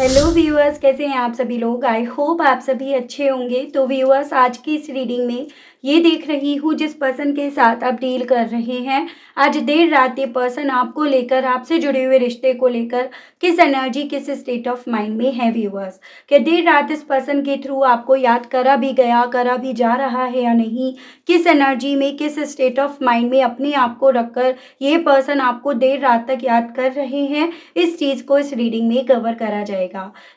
Hello viewers, कैसे हैं आप सभी लोग। आई होप आप सभी अच्छे होंगे। तो व्यूअर्स, आज की इस रीडिंग में ये देख रही हूँ जिस पर्सन के साथ आप डील कर रहे हैं, आज देर रात ये पर्सन आपको लेकर, आपसे जुड़े हुए रिश्ते को लेकर किस एनर्जी, किस स्टेट ऑफ माइंड में है व्यूअर्स। कि देर रात इस पर्सन के थ्रू आपको याद करा भी गया, करा भी जा रहा है या नहीं, किस एनर्जी में, किस स्टेट ऑफ माइंड में अपने आप को रखकर ये पर्सन आपको देर रात तक याद कर रहे हैं, इस चीज़ को इस रीडिंग में कवर करा जाएगा।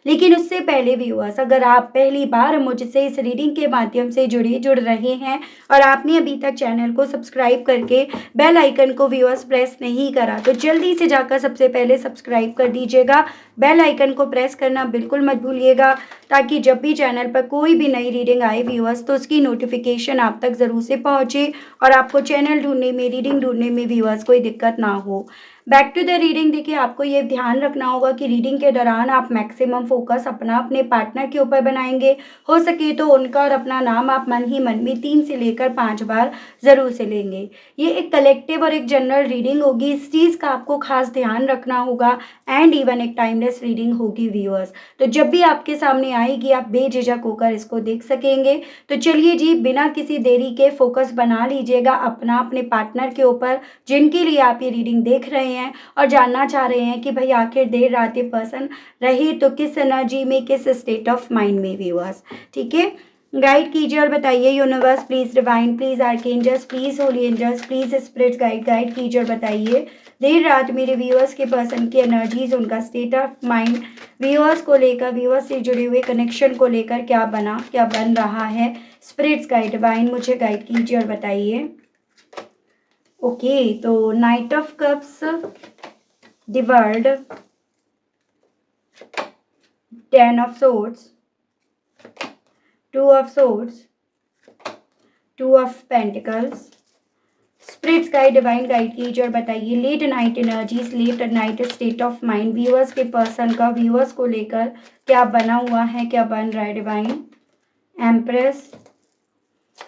लेकिन उससे पहले व्यूअर्स, अगर आप पहली बार मुझसे इस रीडिंग के माध्यम से जुड़ रहे हैं और आपने अभी तक चैनल को सब्सक्राइब करके बेल आइकन को व्यूअर्स प्रेस नहीं करा, तो जल्दी से जाकर सबसे पहले सब्सक्राइब कर दीजिएगा। बेल आइकन को प्रेस करना बिल्कुल मत भूलिएगा, ताकि जब भी चैनल पर कोई भी नई रीडिंग आए व्यूअर्स, तो उसकी नोटिफिकेशन आप तक ज़रूर से पहुंचे और आपको चैनल ढूंढने में, रीडिंग ढूंढने में व्यूअर्स कोई दिक्कत ना हो। Back to the reading. देखिए, आपको ये ध्यान रखना होगा कि रीडिंग के दौरान आप मैक्सिमम फोकस अपने पार्टनर के ऊपर बनाएंगे। हो सके तो उनका और अपना नाम आप मन ही मन में 3 से लेकर 5 बार ज़रूर से लेंगे। ये एक कलेक्टिव और एक जनरल रीडिंग होगी, इस चीज़ का आपको खास ध्यान रखना होगा। एंड इवन एक टाइमलेस रीडिंग होगी व्यूअर्स। तो जब भी आपके सामने आएगी, आप बेझिझक होकर इसको देख सकेंगे। तो चलिए जी, बिना किसी देरी के फोकस बना लीजिएगा अपने पार्टनर के ऊपर, जिनके लिए आप ये रीडिंग देख रहे हैं और जानना चाह रहे हैं कि भाई आखिर देर रात ये पर्सन रही तो किस एनर्जी में, किस स्टेट ऑफ माइंड में व्यूअर्स। ठीक है, गाइड कीजिए और बताइए। Universe please, divine please, archangels please, holy angels please, spirits guide कीजिए और बताइए देर रात मेरे व्यूअर्स के पर्सन की एनर्जीज, उनका स्टेट ऑफ माइंड, व्यूअर्स को लेकर, व्यूअर्स से जुड़े हुए कनेक्शन को लेकर क्या बन रहा है। स्पिरिट्स गाइड, डिवाइन मुझे गाइड कीजिए और बताइए। ओके, तो night of cups, the world, 10 of swords, 2 of swords, 2 of pentacles। Spirits guide, divine guide कीजिए और बताइए late night energies, late night state of mind, viewers के पर्सन का व्यूअर्स को लेकर क्या बना हुआ है, क्या बन रहा है। Divine, empress.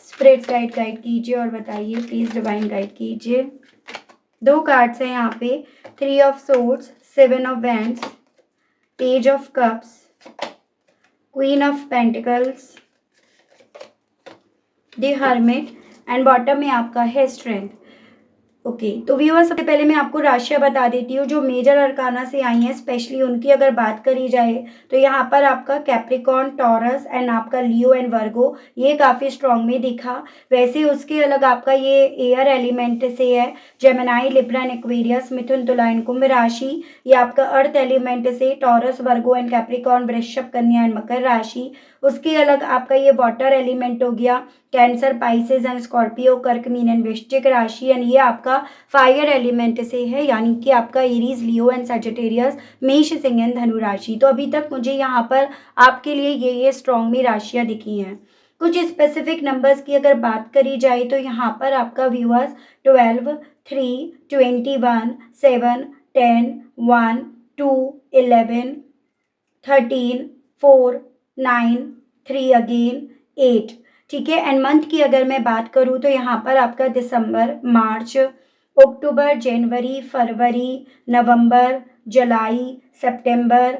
स्पिरिट्स गाइड कीजिए और बताइए प्लीज, डिवाइन गाइड कीजिए। 2 कार्ड्स हैं यहाँ पे, 3 of swords, 7 of wands, page of cups, queen of pentacles, the hermit and bottom में आपका है स्ट्रेंथ। ओके, तो व्यूअर्स, सबसे पहले मैं आपको राशियां बता देती हूँ जो मेजर अरकाना से आई हैं। स्पेशली उनकी अगर बात करी जाए तो यहाँ पर आपका कैप्रिकॉर्न, टॉरस एंड आपका लियो एंड वर्गो, ये काफ़ी स्ट्रॉन्ग में दिखा। वैसे उसके अलग आपका ये एयर एलिमेंट से है, जेमिनाई, लिब्रा एंड एक्वेरियस, मिथुन, तुला एंड कुंभ राशि। ये आपका अर्थ एलिमेंट से टॉरस, वर्गो एंड कैप्रिकॉर्न, वृषभ, कन्या एंड मकर राशि। उसके अलग आपका ये वाटर एलिमेंट हो गया, कैंसर, पाइसेस एंड स्कॉर्पियो, कर्क, मीन एंड वृश्चिक राशि। एंड ये आपका फायर एलिमेंट से है, यानी कि आपका एरीज, लियो एंड सजिटेरियस, मेष, सिंह एंड धनु राशि। तो अभी तक मुझे यहाँ पर आपके लिए ये स्ट्रॉन्ग में राशियाँ दिखी हैं। कुछ स्पेसिफिक नंबर्स की अगर बात करी जाए तो यहाँ पर आपका व्यूअर्स 12, 3, 21, 7, 10, 1, 2, 11, 13, 4, 9, 3 अगेन, 8। ठीक है, एंड मंथ की अगर मैं बात करूँ तो यहाँ पर आपका दिसंबर, मार्च, अक्टूबर, जनवरी, फरवरी, नवंबर, जुलाई, सितंबर,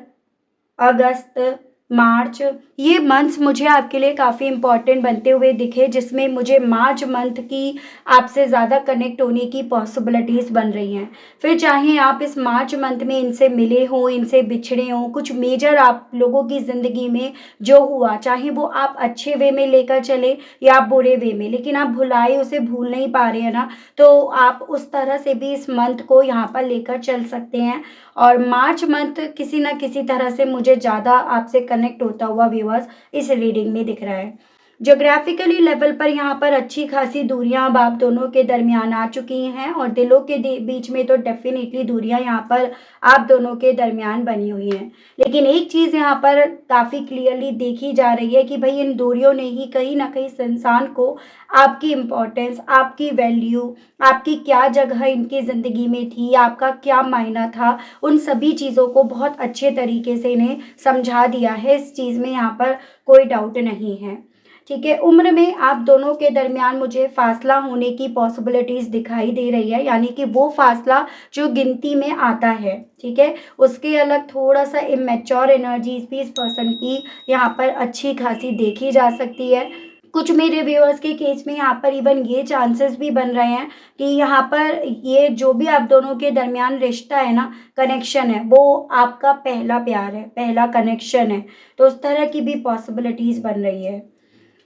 अगस्त, मार्च, ये मंथ्स मुझे आपके लिए काफ़ी इंपॉर्टेंट बनते हुए दिखे, जिसमें मुझे मार्च मंथ की आपसे ज़्यादा कनेक्ट होने की पॉसिबिलिटीज़ बन रही हैं। फिर चाहे आप इस मार्च मंथ में इनसे मिले हों, इनसे बिछड़े हों, कुछ मेजर आप लोगों की ज़िंदगी में जो हुआ, चाहे वो आप अच्छे वे में लेकर चले या आप बुरे वे में, लेकिन आप भुलाए, उसे भूल नहीं पा रहे हैं ना, तो आप उस तरह से भी इस मंथ को यहाँ पर लेकर चल सकते हैं। और मार्च मंथ किसी न किसी तरह से मुझे ज़्यादा आपसे कनेक्ट होता हुआ व्यूअर्स इस रीडिंग में दिख रहा है। ज्योग्राफिकली लेवल पर यहाँ पर अच्छी खासी दूरियां अब आप दोनों के दरमियान आ चुकी हैं, और दिलों के बीच में तो डेफिनेटली दूरियां यहाँ पर आप दोनों के दरमियान बनी हुई हैं। लेकिन एक चीज़ यहाँ पर काफ़ी क्लियरली देखी जा रही है कि भाई इन दूरियों ने ही कहीं ना कहीं इस इंसान को आपकी इम्पोर्टेंस, आपकी वैल्यू, आपकी क्या जगह इनकी ज़िंदगी में थी, आपका क्या मायना था, उन सभी चीज़ों को बहुत अच्छे तरीके से इन्हें समझा दिया है। इस चीज़ में यहाँ पर कोई डाउट नहीं है। ठीक है। उम्र में आप दोनों के दरमियान मुझे फासला होने की पॉसिबिलिटीज़ दिखाई दे रही है, यानी कि वो फासला जो गिनती में आता है, ठीक है। उसके अलग थोड़ा-सा इमैच्योर एनर्जीज़ भी इस पर्सन की यहाँ पर अच्छी खासी देखी जा सकती है। कुछ मेरे व्यूअर्स के केस में यहाँ पर इवन ये चांसेस भी बन रहे हैं कि यहाँ पर ये जो भी आप दोनों के दरमियान रिश्ता है ना, कनेक्शन है, वो आपका पहला प्यार है, पहला कनेक्शन है। तो उस तरह की भी पॉसिबिलिटीज़ बन रही है।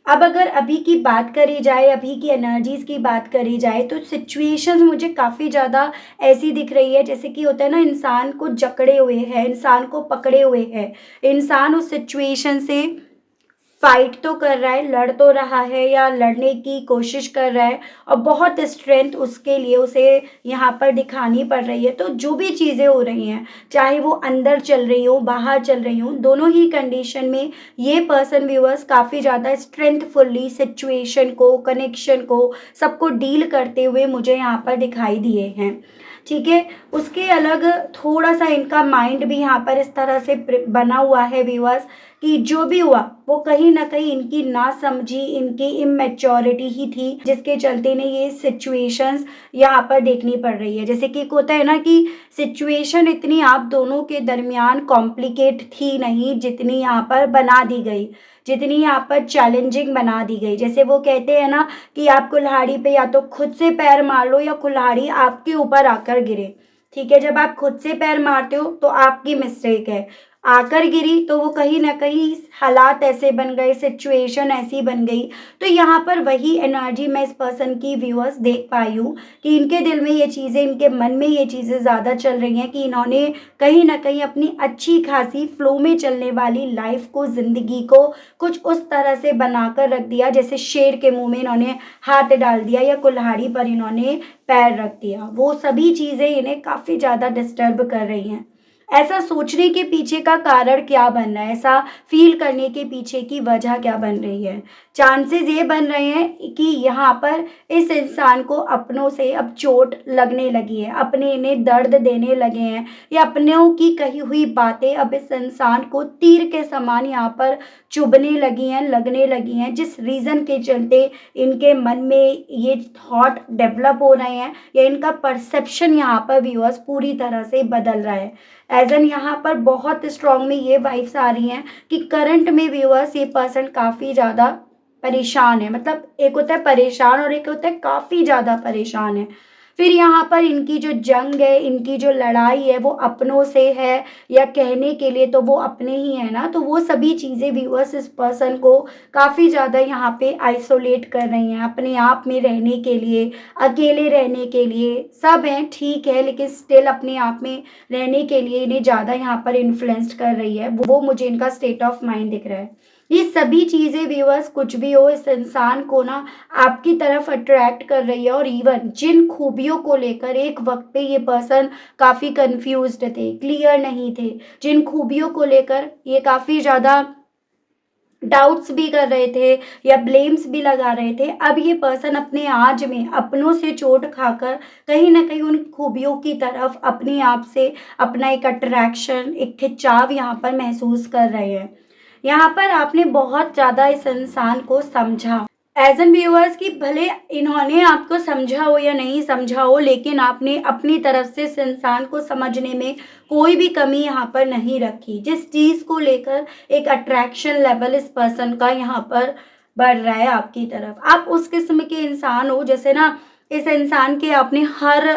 अब अगर अभी की बात करी जाए, अभी की एनर्जीज़ की बात करी जाए, तो सिचुएशंस मुझे काफ़ी ज़्यादा ऐसी दिख रही है जैसे कि होता है ना, इंसान को जकड़े हुए है, इंसान को पकड़े हुए है। इंसान उस सिचुएशन से फाइट तो कर रहा है, लड़ तो रहा है या लड़ने की कोशिश कर रहा है, और बहुत स्ट्रेंथ उसके लिए उसे यहाँ पर दिखानी पड़ रही है। तो जो भी चीज़ें हो रही हैं, चाहे वो अंदर चल रही हो, बाहर चल रही हो, दोनों ही कंडीशन में ये पर्सन व्यूअर्स काफ़ी ज़्यादा स्ट्रेंथफुली सिचुएशन को, कनेक्शन को, सबको डील करते हुए मुझे यहाँ पर दिखाई दिए हैं, ठीक है। उसके अलग थोड़ा-सा इनका माइंड भी यहाँ पर इस तरह से बना हुआ है व्यूअर्स, कि जो भी हुआ वो कहीं न कहीं इनकी नासमझी, इनकी इमैच्योरिटी ही थी, जिसके चलते इन्हें ये सिचुएशंस यहाँ पर देखनी पड़ रही है। जैसे कि एक होता है ना कि सिचुएशन इतनी आप दोनों के दरमियान कॉम्प्लिकेट थी नहीं, जितनी यहाँ पर बना दी गई, जितनी यहाँ पर चैलेंजिंग बना दी गई। जैसे वो कहते हैं ना कि आप कुल्हाड़ी पे या तो खुद से पैर मार लो या कुल्हाड़ी आपके ऊपर आकर गिरे, ठीक है। जब आप खुद से पैर मारते हो तो आपकी मिस्टेक है, आकर गिरी तो वो कहीं न कहीं हालात ऐसे बन गए, सिचुएशन ऐसी बन गई। तो यहाँ पर वही एनर्जी मैं इस पर्सन की व्यूअर्स देख पाई हूँ कि इनके दिल में ये चीज़ें, इनके मन में ये चीज़ें ज़्यादा चल रही हैं कि इन्होंने कहीं न कहीं अपनी अच्छी खासी फ्लो में चलने वाली लाइफ को, ज़िंदगी को कुछ उस तरह से बनाकर रख दिया, जैसे शेर के मुँह में इन्होंने हाथ डाल दिया या कुल्हाड़ी पर इन्होंने पैर रख दिया। वो सभी चीज़ें इन्हें काफ़ी ज़्यादा डिस्टर्ब कर रही हैं। ऐसा सोचने के पीछे का कारण क्या बन रहा है? ऐसा फ़ील करने के पीछे की वजह क्या बन रही है? चांसेस ये बन रहे हैं कि यहाँ पर इस इंसान को अपनों से अब चोट लगने लगी है, अपने इन्हें दर्द देने लगे हैं, या अपनों की कही हुई बातें अब इस इंसान को तीर के समान यहाँ पर चुभने लगी हैं, लगने लगी हैं, जिस रीज़न के चलते इनके मन में ये थॉट डेवलप हो रहे हैं, या इनका परसेप्शन यहाँ पर व्यूअर्स पूरी तरह से बदल रहा है। एज़ एन यहाँ पर बहुत स्ट्रॉन्ग में ये वाइब्स आ रही हैं कि करंट में व्यूअर्स ये पर्सन काफ़ी ज़्यादा परेशान है। मतलब एक होता है परेशान और एक होता है काफ़ी ज़्यादा परेशान है। फिर यहाँ पर इनकी जो जंग है, इनकी जो लड़ाई है, वो अपनों से है या कहने के लिए तो वो अपने ही हैं ना, तो वो सभी चीज़ें व्यूअर्स इस पर्सन को काफ़ी ज़्यादा यहाँ पे आइसोलेट कर रही हैं, अपने आप में रहने के लिए, अकेले रहने के लिए। सब हैं, ठीक है, लेकिन स्टिल अपने आप में रहने के लिए इन्हें ज़्यादा यहाँ पर इन्फ्लुएंस्ड कर रही है। वो मुझे इनका स्टेट ऑफ माइंड दिख रहा है। ये सभी चीज़ें व्यूअर्स कुछ भी हो, इस इंसान को ना आपकी तरफ अट्रैक्ट कर रही है। और इवन जिन खूबियों को लेकर एक वक्त पे ये पर्सन काफ़ी कंफ्यूज्ड थे, क्लियर नहीं थे, जिन खूबियों को लेकर ये काफ़ी ज़्यादा डाउट्स भी कर रहे थे या ब्लेम्स भी लगा रहे थे, अब ये पर्सन अपने आज में अपनों से चोट खाकर कहीं न कहीं उन खूबियों की तरफ अपने आप से अपना एक अट्रैक्शन, एक खिंचाव यहाँ पर महसूस कर रहे हैं। यहाँ पर आपने बहुत ज़्यादा इस इंसान को समझा, एज एन व्यूअर्स, कि भले इन्होंने आपको समझा हो या नहीं समझा हो, लेकिन आपने अपनी तरफ से इस इंसान को समझने में कोई भी कमी यहाँ पर नहीं रखी। जिस चीज़ को लेकर एक अट्रैक्शन लेवल इस पर्सन का यहाँ पर बढ़ रहा है आपकी तरफ, आप उस किस्म के इंसान हो जैसे ना इस इंसान के आपने हर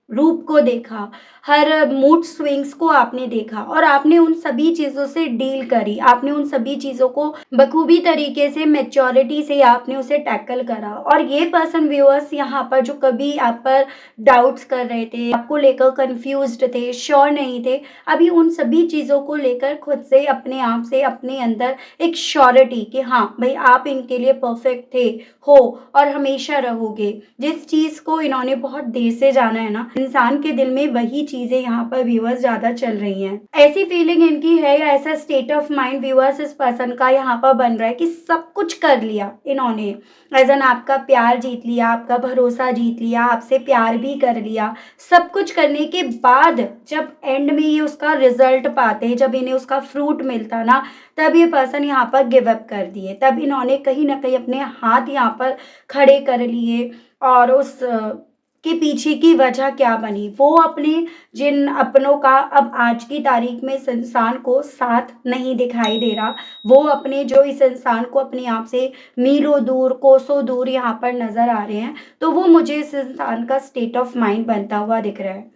रूप को देखा, हर मूड स्विंग्स को आपने देखा, और आपने उन सभी चीज़ों से डील करी, आपने उन सभी चीज़ों को बखूबी तरीके से, मैच्योरिटी से आपने उसे टैकल करा। और ये पर्सन व्यूअर्स यहाँ पर जो कभी आप पर डाउट्स कर रहे थे, आपको लेकर कंफ्यूज्ड थे, श्योर नहीं थे, अभी उन सभी चीज़ों को लेकर खुद से, अपने आप से, अपने अंदर एक श्योरिटी कि हाँ भाई आप इनके लिए परफेक्ट थे, हो और हमेशा रहोगे। जिस चीज़ को इन्होंने बहुत देर से जाना है ना, इंसान के दिल में वही चीज़ें यहाँ पर व्यूअर्स ज़्यादा चल रही हैं। ऐसी फीलिंग इनकी है या ऐसा स्टेट ऑफ माइंड व्यूअर्स इस पर्सन का यहाँ पर बन रहा है कि सब कुछ कर लिया इन्होंने, एज एन आपका प्यार जीत लिया, आपका भरोसा जीत लिया, आपसे प्यार भी कर लिया। सब कुछ करने के बाद जब एंड में ये उसका रिजल्ट पाते, जब इन्हें उसका फ्रूट मिलता ना, तब ये पर्सन यहाँ पर गिव अप कर दिए। तब इन्होंने कहीं ना कहीं अपने हाथ यहाँ पर खड़े कर लिए और उस के पीछे की वजह क्या बनी, वो अपने जिन अपनों का अब आज की तारीख में इस इंसान को साथ नहीं दिखाई दे रहा, वो अपने जो इस इंसान को अपने आप से मीलों दूर कोसों दूर यहाँ पर नजर आ रहे हैं, तो वो मुझे इस इंसान का स्टेट ऑफ माइंड बनता हुआ दिख रहा है।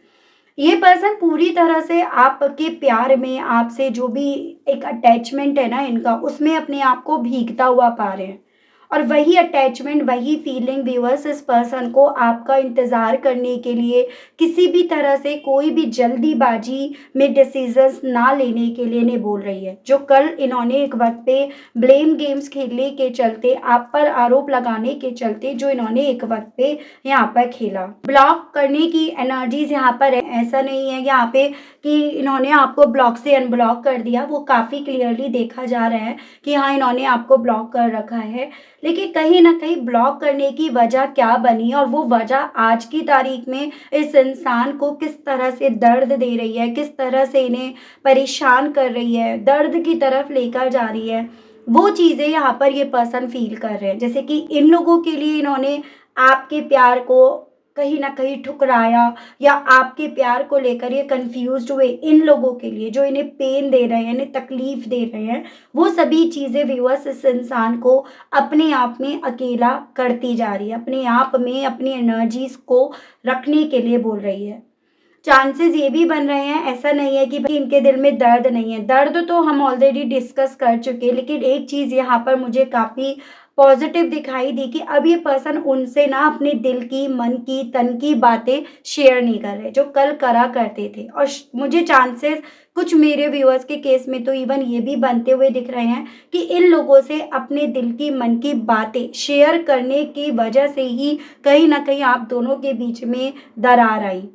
ये पर्सन पूरी तरह से आपके प्यार में, आपसे जो भी एक अटैचमेंट है ना इनका, उसमें अपने आप को भीगता हुआ पा रहे हैं। और वही अटैचमेंट, वही फीलिंग व्यूअर्स इस पर्सन को आपका इंतज़ार करने के लिए, किसी भी तरह से कोई भी जल्दीबाजी में डिसीजंस ना लेने के लिए नहीं बोल रही है। जो कल इन्होंने एक वक्त पे ब्लेम गेम्स खेलने के चलते, आप पर आरोप लगाने के चलते, जो इन्होंने एक वक्त पे यहाँ पर खेला, ब्लॉक करने की एनर्जीज यहाँ पर है। ऐसा नहीं है यहाँ पे कि इन्होंने आपको ब्लॉक से अनब्लॉक कर दिया, वो काफ़ी क्लियरली देखा जा रहा है कि हाँ इन्होंने आपको ब्लॉक कर रखा है। लेकिन कहीं ना कहीं ब्लॉक करने की वजह क्या बनी, और वो वजह आज की तारीख में इस इंसान को किस तरह से दर्द दे रही है, किस तरह से इन्हें परेशान कर रही है, दर्द की तरफ लेकर जा रही है, वो चीज़ें यहाँ पर ये पर्सन फील कर रहे हैं। जैसे कि इन लोगों के लिए इन्होंने आपके प्यार को कहीं ना कहीं ठुकराया, या आपके प्यार को लेकर ये कंफ्यूज्ड हुए। इन लोगों के लिए जो इन्हें पेन दे रहे हैं, इन्हें तकलीफ दे रहे हैं, वो सभी चीज़ें व्यूअर्स इस इंसान को अपने आप में अकेला करती जा रही है, अपने आप में अपनी एनर्जीज को रखने के लिए बोल रही है। चांसेस ये भी बन रहे हैं, ऐसा नहीं है कि भाई इनके दिल में दर्द नहीं है, दर्द तो हम ऑलरेडी डिस्कस कर चुके हैं। लेकिन एक चीज़ यहाँ पर मुझे काफ़ी पॉजिटिव दिखाई दी कि अब ये पर्सन उनसे ना अपने दिल की, मन की, तन की बातें शेयर नहीं कर रहे, जो कल करा करते थे। और मुझे चांसेस कुछ मेरे व्यूअर्स के केस में तो इवन ये भी बनते हुए दिख रहे हैं कि इन लोगों से अपने दिल की, मन की बातें शेयर करने की वजह से ही कहीं ना कहीं आप दोनों के बीच में दरार आई।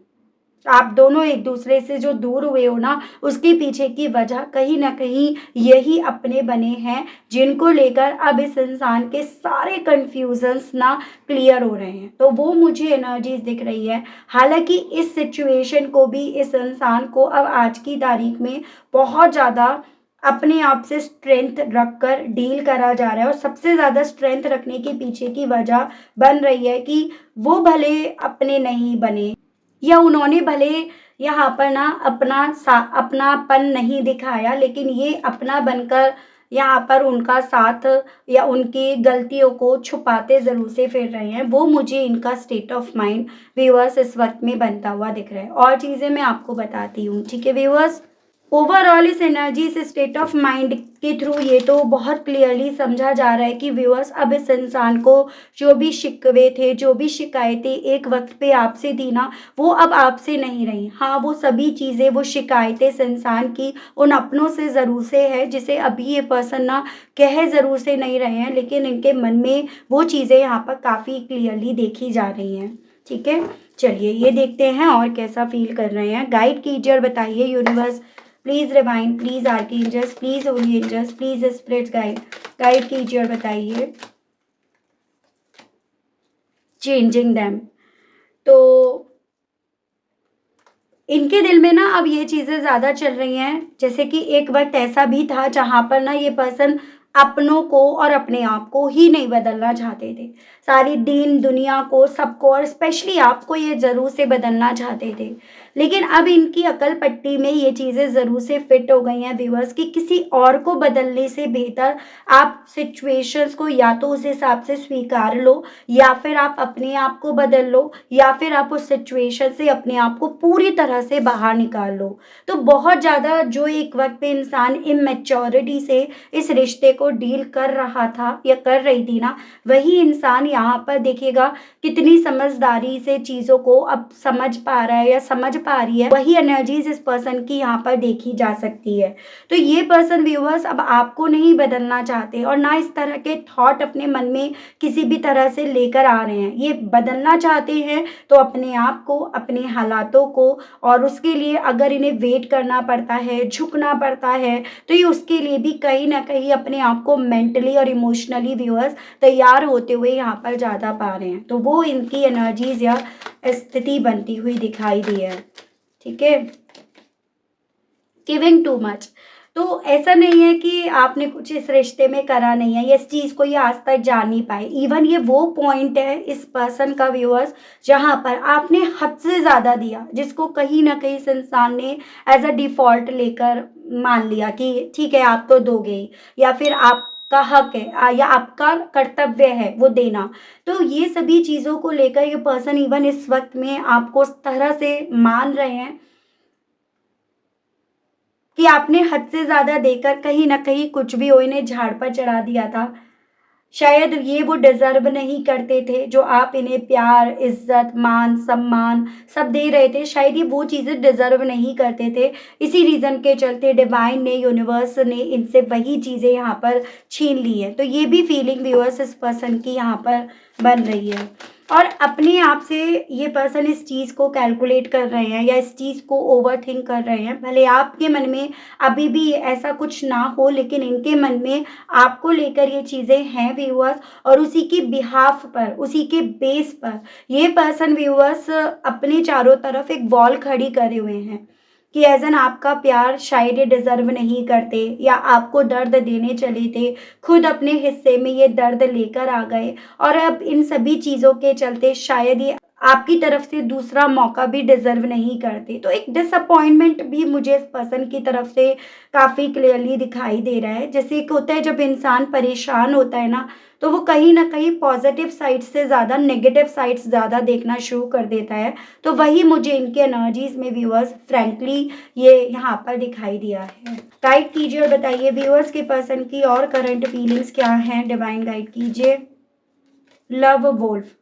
आप दोनों एक दूसरे से जो दूर हुए हो ना, उसके पीछे की वजह कहीं ना कहीं यही अपने बने हैं, जिनको लेकर अब इस इंसान के सारे कंफ्यूजन्स ना क्लियर हो रहे हैं। तो वो मुझे एनर्जीज दिख रही है। हालांकि इस सिचुएशन को भी इस इंसान को अब आज की तारीख में बहुत ज़्यादा अपने आप से स्ट्रेंथ रखकर डील करा जा रहा है। और सबसे ज़्यादा स्ट्रेंथ रखने के पीछे की वजह बन रही है कि वो भले अपने नहीं बने, या उन्होंने भले यहाँ पर ना अपनापन नहीं दिखाया, लेकिन ये अपना बनकर यहाँ पर उनका साथ या उनकी गलतियों को छुपाते ज़रूर से फिर रहे हैं। वो मुझे इनका स्टेट ऑफ माइंड व्यूअर्स इस वक्त में बनता हुआ दिख रहा है। और चीज़ें मैं आपको बताती हूँ, ठीक है व्यूअर्स। ओवरऑल इस एनर्जी, इस स्टेट ऑफ माइंड के थ्रू ये तो बहुत क्लियरली समझा जा रहा है कि व्यूअर्स अब इस इंसान को जो भी शिकवे थे, जो भी शिकायतें एक वक्त पे आपसे थी ना, वो अब आपसे नहीं रही। हाँ, वो सभी चीज़ें, वो शिकायतें इस इंसान की उन अपनों से ज़रूर से है, जिसे अभी ये पर्सन ना कह ज़रूर से नहीं रहे हैं, लेकिन इनके मन में वो चीज़ें यहाँ पर काफ़ी क्लियरली देखी जा रही हैं। ठीक है, चलिए ये देखते हैं और कैसा फील कर रहे हैं। गाइड कीजिए और बताइए universe, please divine, please archangels, please holy angels, please spirits guide कीजिए और बताइए। चेंजिंग दैम, तो इनके दिल में ना अब ये चीज़ें ज़्यादा चल रही हैं। जैसे कि एक वक्त ऐसा भी था जहाँ पर ना ये पर्सन अपनों को और अपने आप को ही नहीं बदलना चाहते थे, सारी दीन दुनिया को, सबको, और स्पेशली आपको ये ज़रूर से बदलना चाहते थे। लेकिन अब इनकी अकल पट्टी में ये चीज़ें ज़रूर से फिट हो गई हैं व्यूअर्स, कि किसी और को बदलने से बेहतर आप सिचुएशंस को या तो उस हिसाब से स्वीकार लो, या फिर आप अपने आप को बदल लो, या फिर आप उस सिचुएशन से अपने आप को पूरी तरह से बाहर निकाल लो। तो बहुत ज़्यादा जो एक वक्त पे इंसान इमेच्योरिटी से इस रिश्ते को डील कर रहा था या कर रही थी ना, वही इंसान यहाँ पर देखिएगा कितनी समझदारी से चीज़ों को अब समझ पा रहा है, या समझ पा रही है, वही एनर्जीज इस पर्सन की यहाँ पर देखी जा सकती है। तो ये पर्सन व्यूअर्स अब आपको नहीं बदलना चाहते और ना इस तरह के थॉट अपने मन में किसी भी तरह से लेकर आ रहे हैं। ये बदलना चाहते हैं तो अपने आप को, अपने हालातों को, और उसके लिए अगर इन्हें वेट करना पड़ता है, झुकना पड़ता है, तो ये उसके लिए भी कहीं ना कहीं अपने आप को मेंटली और इमोशनली व्यूअर्स तैयार होते हुए यहाँ पर ज़्यादा पा रहे हैं। तो वो इनकी एनर्जीज या स्थिति बनती हुई दिखाई दी है। ठीक है, गिविंग टू मच। तो ऐसा नहीं है कि आपने कुछ इस रिश्ते में करा नहीं है या इस चीज़ को ये आज तक जान नहीं पाए। इवन ये वो पॉइंट है इस पर्सन का व्यूअर्स जहाँ पर आपने हद से ज़्यादा दिया, जिसको कहीं ना कहीं इस इंसान ने एज अ डिफ़ॉल्ट लेकर मान लिया कि ठीक है आप तो दोगे ही, या फिर आपका हक है या आपका कर्तव्य है वो देना। तो ये सभी चीज़ों को लेकर ये पर्सन इवन इस वक्त में आपको उस तरह से मान रहे हैं कि आपने हद से ज़्यादा देकर कहीं न कहीं कुछ भी हो इन्हें झाड़ पर चढ़ा दिया था। शायद ये वो डिज़र्व नहीं करते थे जो आप इन्हें प्यार, इज़्ज़त, मान, सम्मान सब दे रहे थे। शायद ये वो चीज़ें डिज़र्व नहीं करते थे। इसी रीज़न के चलते डिवाइन ने, यूनिवर्स ने इनसे वही चीज़ें यहाँ पर छीन ली हैं। तो ये भी फीलिंग व्यूअर्स इस पर्सन की यहाँ पर बन रही है। और अपने आप से ये पर्सन इस चीज़ को कैलकुलेट कर रहे हैं या इस चीज़ को ओवरथिंक कर रहे हैं। भले आपके मन में अभी भी ऐसा कुछ ना हो, लेकिन इनके मन में आपको लेकर ये चीज़ें हैं व्यूअर्स, और उसी की बिहाफ पर, उसी के बेस पर ये पर्सन व्यूअर्स अपने चारों तरफ एक वॉल खड़ी करे हुए हैं कि एज एन आपका प्यार शायद ये डिज़र्व नहीं करते या आपको दर्द देने चले थे, खुद अपने हिस्से में ये दर्द लेकर आ गए और अब इन सभी चीज़ों के चलते शायद ये आपकी तरफ से दूसरा मौका भी डिज़र्व नहीं करते। तो एक डिसअपॉइंटमेंट भी मुझे इस पर्सन की तरफ से काफ़ी क्लियरली दिखाई दे रहा है। जैसे एक होता है जब इंसान परेशान होता है ना, तो वो कहीं न कहीं पॉज़िटिव साइड से ज़्यादा नेगेटिव साइड्स ज़्यादा देखना शुरू कर देता है। तो वही मुझे इनके एनर्जीज़ में व्यूअर्स फ्रैंकली ये यहाँ पर दिखाई दिया है। गाइड कीजिए और बताइए व्यूअर्स के पर्सन की और करंट फीलिंग्स क्या हैं? डिवाइन गाइड कीजिए। Love wolf.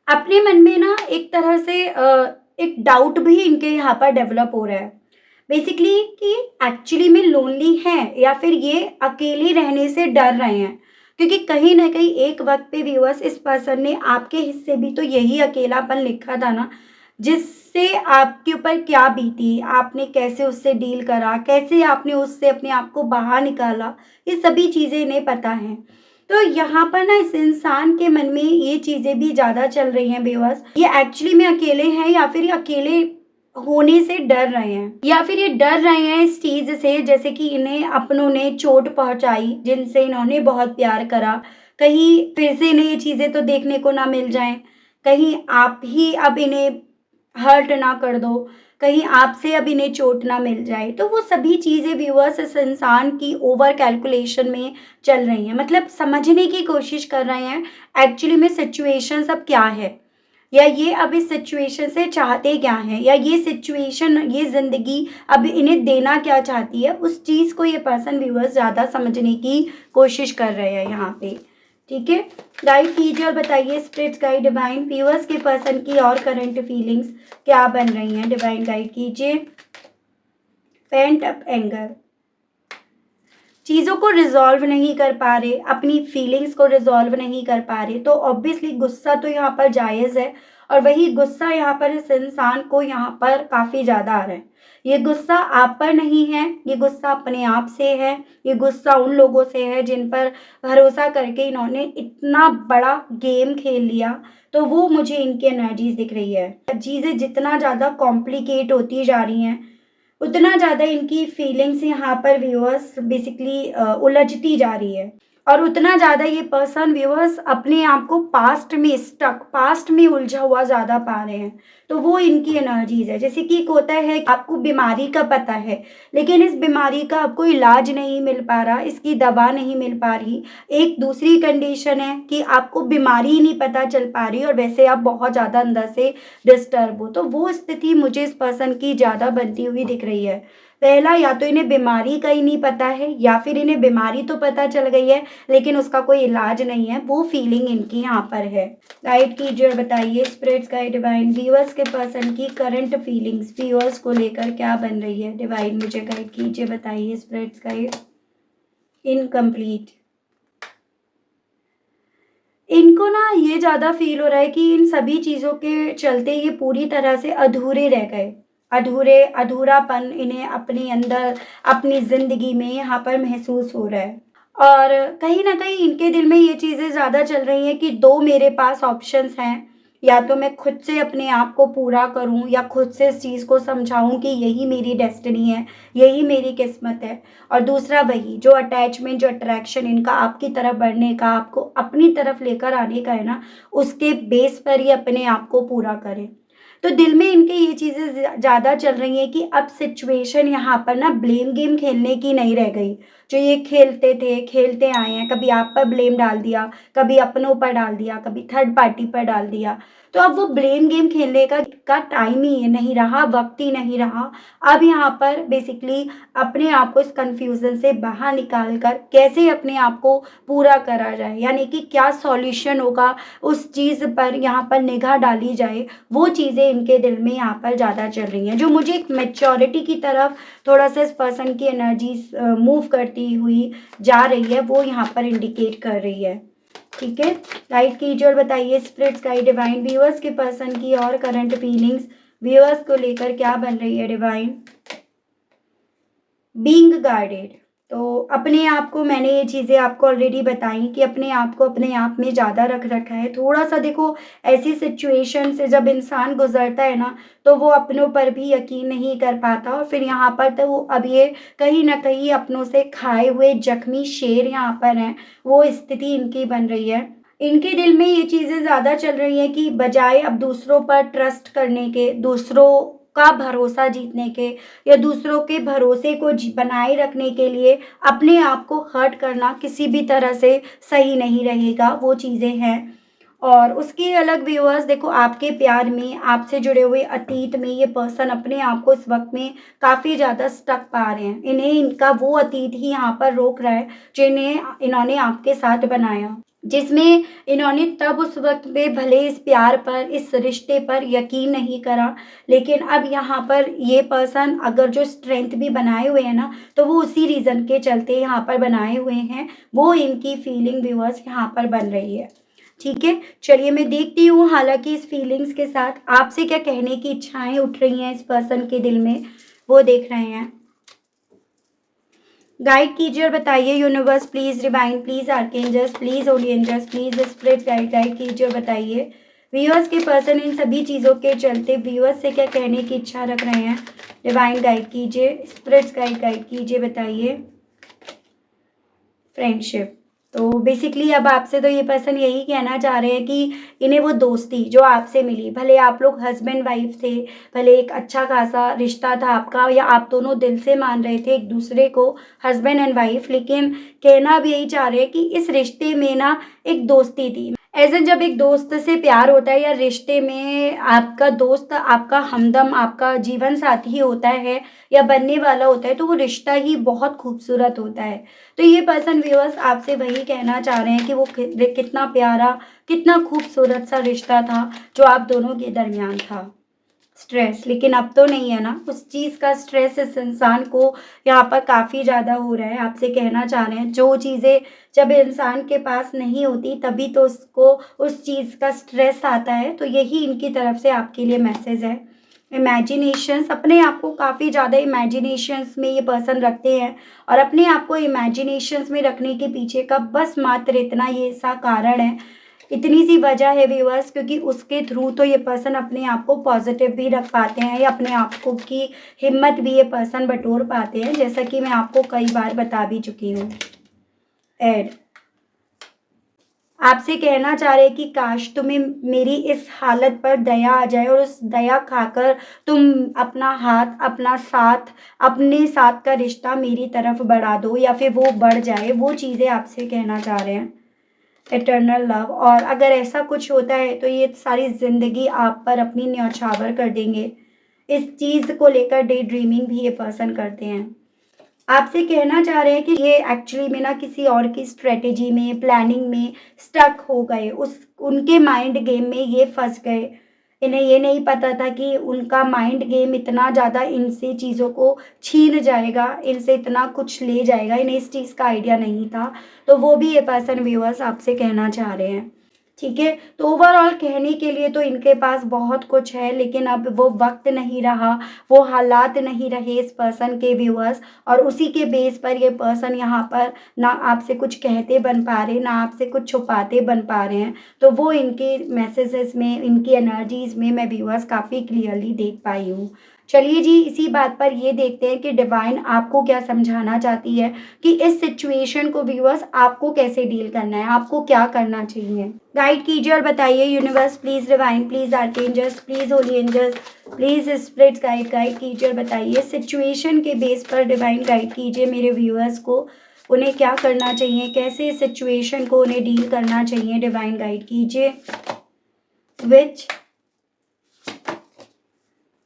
अपने मन में ना एक तरह से एक डाउट भी इनके यहाँ पर डेवलप हो रहा है बेसिकली कि एक्चुअली में लोनली हैं या फिर ये अकेले रहने से डर रहे हैं, क्योंकि कहीं ना कहीं एक वक्त पे व्यूअर्स इस पर्सन ने आपके हिस्से भी तो यही अकेलापन लिखा था ना, जिससे आपके ऊपर क्या बीती, आपने कैसे उससे डील करा, कैसे आपने उससे अपने आप को बाहर निकाला, ये सभी चीज़ें इन्हें पता हैं। तो यहाँ पर ना इस इंसान के मन में ये चीज़ें भी ज़्यादा चल रही हैं बेबस, ये एक्चुअली में अकेले हैं या फिर ये अकेले होने से डर रहे हैं, या फिर ये डर रहे हैं इस चीज़ से जैसे कि इन्हें अपनों ने चोट पहुंचाई जिनसे इन्होंने बहुत प्यार करा, कहीं फिर से इन्हें ये चीज़ें तो देखने को ना मिल जाएं, कहीं आप ही अब इन्हें हर्ट ना कर दो, कहीं आपसे अब इन्हें चोट ना मिल जाए। तो वो सभी चीज़ें व्यूअर्स इस इंसान की ओवर कैलकुलेशन में चल रही हैं, मतलब समझने की कोशिश कर रहे हैं एक्चुअली में सिचुएशन अब क्या है, या ये अब इस सिचुएशन से चाहते क्या हैं, या ये सिचुएशन, ये ज़िंदगी अब इन्हें देना क्या चाहती है, उस चीज़ को ये पर्सन व्यूअर्स ज़्यादा समझने की कोशिश कर रहे हैं यहाँ पे। ठीक है, गाइड कीजिए और बताइए स्पिरिट्स गाइड डिवाइन व्यूअर्स के पर्सन की और करंट फीलिंग्स क्या बन रही हैं? डिवाइन गाइड कीजिए। पेंट अप एंगर, चीज़ों को रिजॉल्व नहीं कर पा रहे, अपनी फीलिंग्स को रिजॉल्व नहीं कर पा रहे, तो ऑब्वियसली गुस्सा तो यहाँ पर जायज़ है, और वही गुस्सा यहाँ पर इस इंसान को यहाँ पर काफ़ी ज़्यादा आ रहा है। ये गुस्सा आप पर नहीं है, ये गुस्सा अपने आप से है, ये गुस्सा उन लोगों से है जिन पर भरोसा करके इन्होंने इतना बड़ा गेम खेल लिया। तो वो मुझे इनकी एनर्जीज दिख रही है। चीज़ें जितना ज़्यादा कॉम्प्लिकेट होती जा रही हैं उतना ज़्यादा इनकी फीलिंग्स यहाँ पर व्यूअर्स बेसिकली उलझती जा रही है, और उतना ज़्यादा ये पर्सन व्यूअर्स अपने आप को पास्ट में स्टक, पास्ट में उलझा हुआ ज़्यादा पा रहे हैं। तो वो इनकी एनर्जीज है। जैसे कि एक होता है कि आपको बीमारी का पता है लेकिन इस बीमारी का आपको इलाज नहीं मिल पा रहा, इसकी दवा नहीं मिल पा रही। एक दूसरी कंडीशन है कि आपको बीमारी ही नहीं पता चल पा रही और वैसे आप बहुत ज़्यादा अंदर से डिस्टर्ब हो। तो वो स्थिति मुझे इस पर्सन की ज़्यादा बनती हुई दिख रही है। पहला, या तो इन्हें बीमारी का ही नहीं पता है, या फिर इन्हें बीमारी तो पता चल गई है लेकिन उसका कोई इलाज नहीं है, वो फीलिंग इनकी यहाँ पर है। गाइड कीजिए और बताइए स्पिरिट्स गाइड डिवाइन, व्यूअर्स के पर्सन की करंट फीलिंग्स व्यूअर्स को लेकर क्या बन रही है। डिवाइन मुझे गाइड कीजिए, बताइए स्पिरिट्स गाइड। इनकम्प्लीट। इनको ना ये ज़्यादा फील हो रहा है कि इन सभी चीज़ों के चलते ये पूरी तरह से अधूरे रह गए। अधूरापन इन्हें अपने अंदर, अपनी ज़िंदगी में यहाँ पर महसूस हो रहा है। और कहीं न कहीं इनके दिल में ये चीज़ें ज़्यादा चल रही हैं कि 2 मेरे पास ऑप्शंस हैं, या तो मैं खुद से अपने आप को पूरा करूँ या खुद से इस चीज़ को समझाऊँ कि यही मेरी डेस्टिनी है, यही मेरी किस्मत है। और दूसरा वही जो अटैचमेंट, जो अट्रैक्शन इनका आपकी तरफ बढ़ने का, आपको अपनी तरफ लेकर आने का है ना, उसके बेस पर ही अपने आप को पूरा करें। तो दिल में इनके ये चीज़ें ज़्यादा चल रही हैं कि अब सिचुएशन यहाँ पर ना ब्लेम गेम खेलने की नहीं रह गई। जो ये खेलते थे, खेलते आए हैं, कभी आप पर ब्लेम डाल दिया, कभी अपनों पर डाल दिया, कभी थर्ड पार्टी पर डाल दिया। तो अब वो ब्लेम गेम खेलने का टाइम ही नहीं रहा, वक़्त ही नहीं रहा। अब यहाँ पर बेसिकली अपने आप को इस कन्फ्यूज़न से बाहर निकाल कर कैसे अपने आप को पूरा करा जाए, यानी कि क्या सॉल्यूशन होगा, उस चीज़ पर यहाँ पर निगाह डाली जाए, वो चीज़ें इनके दिल में यहाँ पर ज़्यादा चल रही हैं। जो मुझे एक मैच्योरिटी की तरफ थोड़ा-सा इस पर्सन की एनर्जीज़ मूव करती हुई जा रही है, वो यहाँ पर इंडिकेट कर रही है। ठीक है? गाइड कीजिए और बताइए स्पिरिट्स गाइड डिवाइन, व्यूअर्स के पर्सन की और करंट फीलिंग्स व्यूअर्स को लेकर क्या बन रही है डिवाइन। Being guided. तो अपने आप को, मैंने ये चीज़ें आपको ऑलरेडी बताई कि अपने आप को अपने आप में ज़्यादा रख रखा है। थोड़ा-सा देखो, ऐसी सिचुएशन से जब इंसान गुज़रता है ना, तो वो अपनों पर भी यकीन नहीं कर पाता, और फिर यहाँ पर तो वो अब ये कहीं न कहीं अपनों से खाए हुए ज़ख्मी शेर यहाँ पर हैं, वो स्थिति इनकी बन रही है। इनके दिल में ये चीज़ें ज़्यादा चल रही हैं कि बजाय अब दूसरों पर ट्रस्ट करने के, दूसरों का भरोसा जीतने के, या दूसरों के भरोसे को बनाए रखने के लिए अपने आप को हर्ट करना किसी भी तरह से सही नहीं रहेगा, वो चीज़ें हैं। और उसके अलग व्यूअर्स देखो, आपके प्यार में, आपसे जुड़े हुए अतीत में ये पर्सन अपने आप को इस वक़्त में काफ़ी ज़्यादा स्टक पा रहे हैं। इन्हें इनका वो अतीत ही यहाँ पर रोक रहा है, जो इन्होंने आपके साथ बनाया। जिसमें इन्होंने तब उस वक़्त पे भले इस प्यार पर, इस रिश्ते पर यकीन नहीं करा, लेकिन अब यहाँ पर ये पर्सन अगर जो स्ट्रेंथ भी बनाए हुए हैं ना, तो वो उसी रीज़न के चलते यहाँ पर बनाए हुए हैं। वो इनकी फीलिंग व्यूअर्स यहाँ पर बन रही है। ठीक है? चलिए मैं देखती हूँ, हालाँकि इस फीलिंग्स के साथ आपसे क्या कहने की इच्छाएँ उठ रही हैं इस पर्सन के दिल में, वो देख रहे हैं। गाइड कीजिए और बताइए universe please, divine please, archangels please, holy angels please, spirit guide कीजिए और बताइए व्यूअर्स के पर्सन इन सभी चीज़ों के चलते व्यूअर्स से क्या कहने की इच्छा रख रहे हैं। डिवाइन गाइड कीजिए, स्पिरिट्स गाइड कीजिए, बताइए। फ्रेंडशिप। तो बेसिकली अब आपसे तो ये पर्सन यही कहना चाह रहे हैं कि इन्हें वो दोस्ती जो आपसे मिली, भले आप लोग हस्बैंड वाइफ थे, भले एक अच्छा खासा रिश्ता था आपका, या आप दोनों दिल से मान रहे थे एक दूसरे को हस्बैंड एंड वाइफ, लेकिन कहना अब यही चाह रहे हैं कि इस रिश्ते में ना एक दोस्ती थी। एज़ एन जब एक दोस्त से प्यार होता है, या रिश्ते में आपका दोस्त आपका हमदम, आपका जीवन साथी होता है या बनने वाला होता है, तो वो रिश्ता ही बहुत खूबसूरत होता है। तो ये पर्सन व्यूअर्स आपसे वही कहना चाह रहे हैं कि वो कितना प्यारा, कितना खूबसूरत सा रिश्ता था जो आप दोनों के दरमियान था। स्ट्रेस, लेकिन अब तो नहीं है ना, उस चीज़ का स्ट्रेस इस इंसान को यहाँ पर काफ़ी ज़्यादा हो रहा है। आपसे कहना चाह रहे हैं जो चीज़ें जब इंसान के पास नहीं होती तभी तो उसको उस चीज़ का स्ट्रेस आता है। तो यही इनकी तरफ से आपके लिए मैसेज है। इमेजिनेशंस, अपने आप को काफ़ी ज़्यादा इमेजिनेशंस में ये पर्सन रखते हैं, और अपने आप को इमेजिनेशंस में रखने के पीछे का बस मात्र इतना ये सा कारण है, इतनी सी वजह है व्यूअर्स, क्योंकि उसके थ्रू तो ये पर्सन अपने आप को पॉजिटिव भी रख पाते हैं, या अपने आप को की हिम्मत भी ये पर्सन बटोर पाते हैं, जैसा कि मैं आपको कई बार बता भी चुकी हूँ। एड आपसे कहना चाह रहे कि काश तुम्हें मेरी इस हालत पर दया आ जाए, और उस दया खाकर तुम अपना हाथ, अपना साथ, अपने साथ का रिश्ता मेरी तरफ बढ़ा दो, या फिर वो बढ़ जाए, वो चीज़ें आपसे कहना चाह रहे हैं। इटर्नल लव, और अगर ऐसा कुछ होता है तो ये सारी ज़िंदगी आप पर अपनी न्यौछावर कर देंगे। इस चीज़ को लेकर डे ड्रीमिंग भी ये पर्सन करते हैं। आपसे कहना चाह रहे हैं कि ये एक्चुअली में ना किसी और की स्ट्रेटेजी में, प्लानिंग में स्टक हो गए, उस उनके माइंड गेम में ये फँस गए। इन्हें ये नहीं पता था कि उनका माइंड गेम इतना ज़्यादा इनसे चीज़ों को छीन जाएगा, इनसे इतना कुछ ले जाएगा, इन्हें इस चीज़ का आइडिया नहीं था। तो वो भी ये पर्सन व्यूअर्स आपसे कहना चाह रहे हैं। ठीक है? तो ओवरऑल कहने के लिए तो इनके पास बहुत कुछ है, लेकिन अब वो वक़्त नहीं रहा, वो हालात नहीं रहे इस पर्सन के व्यूअर्स, और उसी के बेस पर ये पर्सन यहाँ पर ना आपसे कुछ कहते बन पा रहे, ना आपसे कुछ छुपाते बन पा रहे हैं। तो वो इनके मैसेजेस में, इनकी एनर्जीज़ में मैं व्यूअर्स काफ़ी क्लियरली देख पाई हूँ। चलिए जी, इसी बात पर ये देखते हैं कि डिवाइन आपको क्या समझाना चाहती है, कि इस सिचुएशन को व्यूअर्स आपको कैसे डील करना है, आपको क्या करना चाहिए। गाइड कीजिए और बताइए universe, please divine, please archangels, please holy angels, please spirits guide कीजिए और बताइए सिचुएशन के बेस पर डिवाइन गाइड कीजिए मेरे व्यूअर्स को, उन्हें क्या करना चाहिए, कैसे इस सिचुएशन को उन्हें डील करना चाहिए, डिवाइन गाइड कीजिए।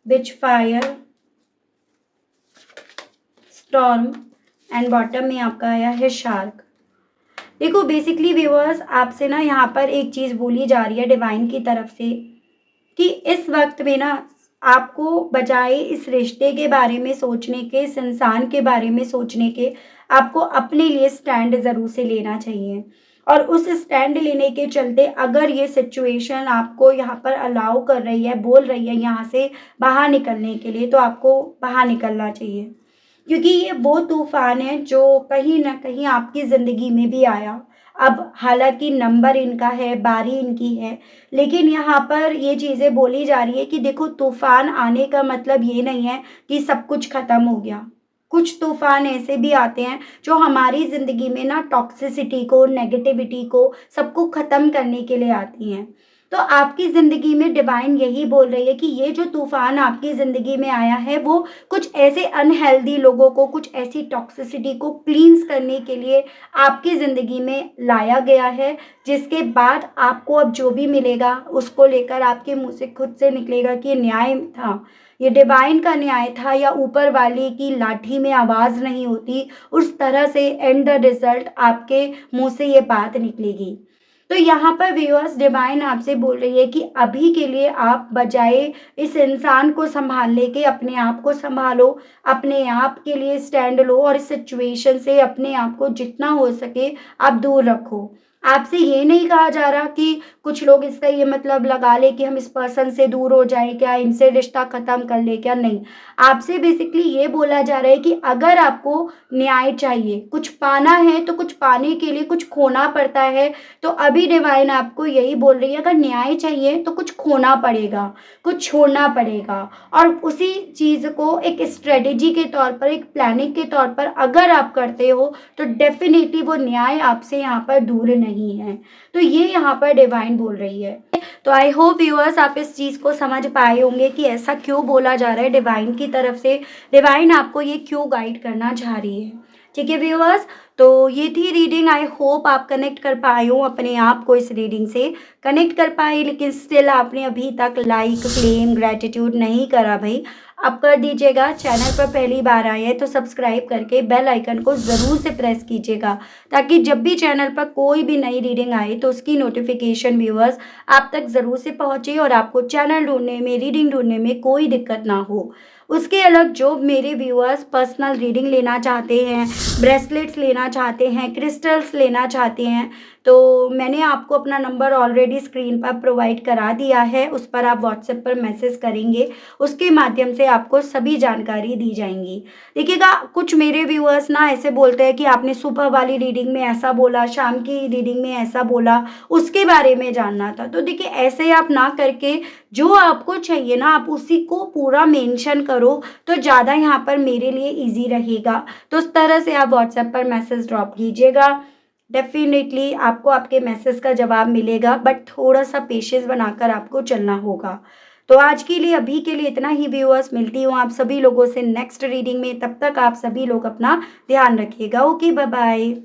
विच फायर, स्टॉर्म एंड बॉटम में आपका आया है शार्क। देखो बेसिकली व्यूअर्स, आपसे ना यहाँ पर एक चीज़ बोली जा रही है डिवाइन की तरफ से, कि इस वक्त में ना आपको बजाय इस रिश्ते के बारे में सोचने के, इस इंसान के बारे में सोचने के, आपको अपने लिए स्टैंड ज़रूर से लेना चाहिए। और उस स्टैंड लेने के चलते अगर ये सिचुएशन आपको यहाँ पर अलाउ कर रही है, बोल रही है यहाँ से बाहर निकलने के लिए, तो आपको बाहर निकलना चाहिए। क्योंकि ये वो तूफ़ान है जो कहीं न कहीं आपकी ज़िंदगी में भी आया। अब हालाँकि नंबर इनका है, बारी इनकी है, लेकिन यहाँ पर ये चीज़ें बोली जा रही है कि देखो तूफ़ान आने का मतलब ये नहीं है कि सब कुछ ख़त्म हो गया। कुछ तूफ़ान ऐसे भी आते हैं जो हमारी ज़िंदगी में ना टॉक्सिसिटी को, नेगेटिविटी को, सबको ख़त्म करने के लिए आती हैं। तो आपकी ज़िंदगी में डिवाइन यही बोल रही है कि ये जो तूफ़ान आपकी ज़िंदगी में आया है वो कुछ ऐसे अनहेल्दी लोगों को, कुछ ऐसी टॉक्सिसिटी को क्लींस करने के लिए आपकी ज़िंदगी में लाया गया है, जिसके बाद आपको अब जो भी मिलेगा उसको लेकर आपके मुँह से खुद से निकलेगा कि ये न्याय था, ये डिवाइन का न्याय था, या ऊपर वाले की लाठी में आवाज़ नहीं होती, उस तरह से एंड द रिज़ल्ट आपके मुँह से ये बात निकलेगी। तो यहाँ पर व्यूअर्स डिवाइन आपसे बोल रही है कि अभी के लिए आप बजाय इस इंसान को सँभालने के अपने आप को सँभालो, अपने आप के लिए स्टैंड लो और इस सिचुएशन से अपने आप को जितना हो सके आप दूर रखो। आपसे ये नहीं कहा जा रहा कि कुछ लोग इसका ये मतलब लगा लें कि हम इस पर्सन से दूर हो जाएँ क्या, इनसे रिश्ता ख़त्म कर लें क्या, नहीं। आपसे बेसिकली ये बोला जा रहा है कि अगर आपको न्याय चाहिए, कुछ पाना है तो कुछ पाने के लिए कुछ खोना पड़ता है। तो अभी डिवाइन आपको यही बोल रही है, अगर न्याय चाहिए तो कुछ खोना पड़ेगा, कुछ छोड़ना पड़ेगा, और उसी चीज़ को एक स्ट्रेटेजी के तौर पर, एक प्लानिंग के तौर पर अगर आप करते हो तो डेफिनेटली वो न्याय आपसे यहाँ पर दूर नहीं है। तो ये यहाँ पर डिवाइन बोल रही है। तो आई होप व्यूअर्स आप इस चीज़ को समझ पाए होंगे कि ऐसा क्यों बोला जा रहा है डिवाइन की तरफ से, डिवाइन आपको ये क्यों गाइड करना चाह रही है। ठीक है व्यूअर्स, तो ये थी रीडिंग। आई होप आप कनेक्ट कर पाए हो अपने आप को, इस रीडिंग से कनेक्ट कर पाए, लेकिन स्टिल आपने अभी तक लाइक, क्लेम, ग्रेटिट्यूड नहीं करा भाई, आप कर दीजिएगा। चैनल पर पहली बार आए हैं तो सब्सक्राइब करके बेल आइकन को ज़रूर से प्रेस कीजिएगा, ताकि जब भी चैनल पर कोई भी नई रीडिंग आए तो उसकी नोटिफिकेशन व्यूअर्स आप तक ज़रूर से पहुँचे और आपको चैनल ढूंढने में, रीडिंग ढूंढने में कोई दिक्कत ना हो। उसके अलग जो मेरे व्यूअर्स पर्सनल रीडिंग लेना चाहते हैं, ब्रेसलेट्स लेना चाहते हैं, क्रिस्टल्स लेना चाहते हैं, तो मैंने आपको अपना नंबर ऑलरेडी स्क्रीन पर प्रोवाइड करा दिया है। उस पर आप व्हाट्सएप पर मैसेज करेंगे, उसके माध्यम से आपको सभी जानकारी दी जाएंगी। देखिएगा, कुछ मेरे व्यूअर्स ना ऐसे बोलते हैं कि आपने सुबह वाली रीडिंग में ऐसा बोला, शाम की रीडिंग में ऐसा बोला, उसके बारे में जानना था। तो देखिए, ऐसे आप ना करके जो आपको चाहिए ना आप उसी को पूरा मेंशन करो, तो ज़्यादा यहाँ पर मेरे लिए इजी रहेगा। तो उस तरह से आप व्हाट्सएप पर मैसेज ड्रॉप कीजिएगा, डेफिनेटली आपको आपके मैसेज का जवाब मिलेगा, बट थोड़ा सा पेशेंस बनाकर आपको चलना होगा। तो आज के लिए, अभी के लिए इतना ही व्यूअर्स। मिलती हूँ आप सभी लोगों से नेक्स्ट रीडिंग में, तब तक आप सभी लोग अपना ध्यान रखिएगा। Okay, bye bye.